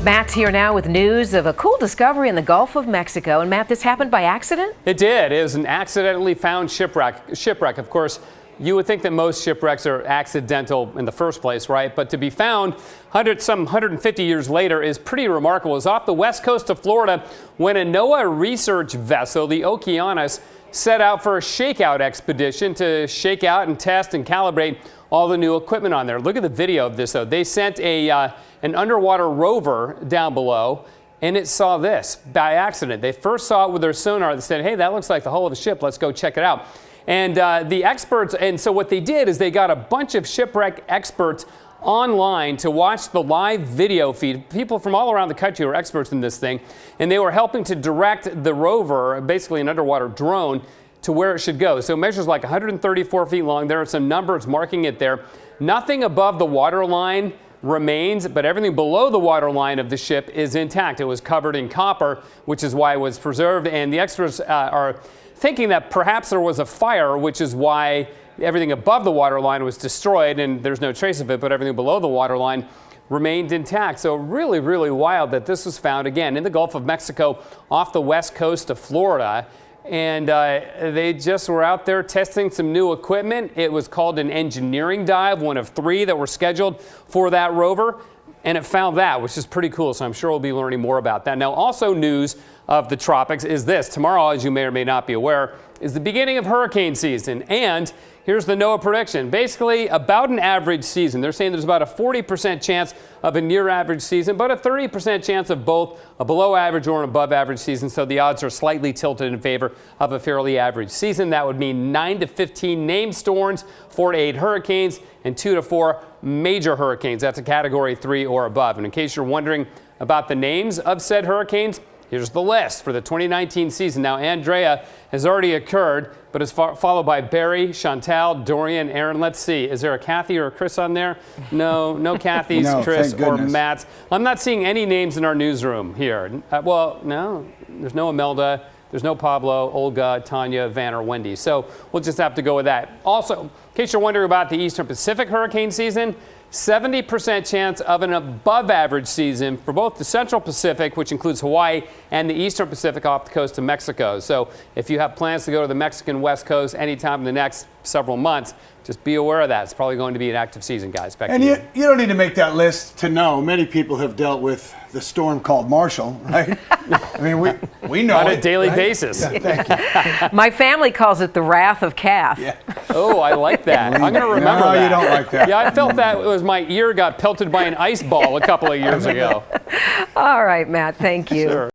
Matt's here now with news of a cool discovery in the Gulf of Mexico. And Matt, this happened by accident? It did. It was an accidentally found shipwreck. Of course, you would think that most shipwrecks are accidental in the first place, right? But to be found 150 years later is pretty remarkable. It was off the west coast of Florida when a NOAA research vessel, the Okeanos, set out for a shakeout expedition to shake out and test and calibrate all the new equipment on there. Look at the video of this, though. They sent an underwater rover down below, and it saw this by accident. They first saw it with their sonar. They said, hey, that looks like the hull of a ship. Let's go check it out. And the experts, and so what they did is they got a bunch of shipwreck experts online to watch the live video feed. People from all around the country were experts in this thing, and they were helping to direct the rover, basically an underwater drone, to where it should go. So it measures like 134 feet long. There are some numbers marking it there. Nothing above the water line remains, but everything below the water line of the ship is intact. It was covered in copper, which is why it was preserved. And the experts are thinking that perhaps there was a fire, which is why everything above the water line was destroyed and there's no trace of it, but everything below the water line remained intact. So really, really wild that this was found again in the Gulf of Mexico off the west coast of Florida. And they just were out there testing some new equipment. It was called an engineering dive, one of 3 that were scheduled for that rover. And it found that, which is pretty cool. So I'm sure we'll be learning more about that. Now, also news of the tropics is this. Tomorrow, as you may or may not be aware, is the beginning of hurricane season. And here's the NOAA prediction. Basically, about an average season. They're saying there's about a 40% chance of a near average season, but a 30% chance of both a below average or an above average season. So the odds are slightly tilted in favor of a fairly average season. That would mean 9 to 15 named storms, 4 to 8 hurricanes, and 2 to 4 major hurricanes. That's a category 3 or above. And in case you're wondering about the names of said hurricanes, here's the list for the 2019 season. Now, Andrea has already occurred, but is followed by Barry, Chantal, Dorian, Aaron. Let's see. Is there a Kathy or a Chris on there? No Kathys, No, Chris, or goodness. Matts. I'm not seeing any names in our newsroom here. Well, no. There's no Imelda. There's no Pablo, Olga, Tanya, Van, or Wendy. So we'll just have to go with that. Also, in case you're wondering about the Eastern Pacific hurricane season, 70% chance of an above average season for both the Central Pacific, which includes Hawaii, and the Eastern Pacific off the coast of Mexico. So if you have plans to go to the Mexican West Coast anytime in the next several months, just be aware of that. It's probably going to be an active season, guys. Back And to you. you don't need to make that list to know. Many people have dealt with the storm called Marshall, right? I mean, we know On it, a daily right? basis. Yeah, thank you. My family calls it the wrath of calf. Yeah. Oh, I like that. I'm going to remember No, that. you don't like that. Yeah, I felt that it was my ear got pelted by an ice ball a couple of years ago. All right, Matt, thank you. Sure.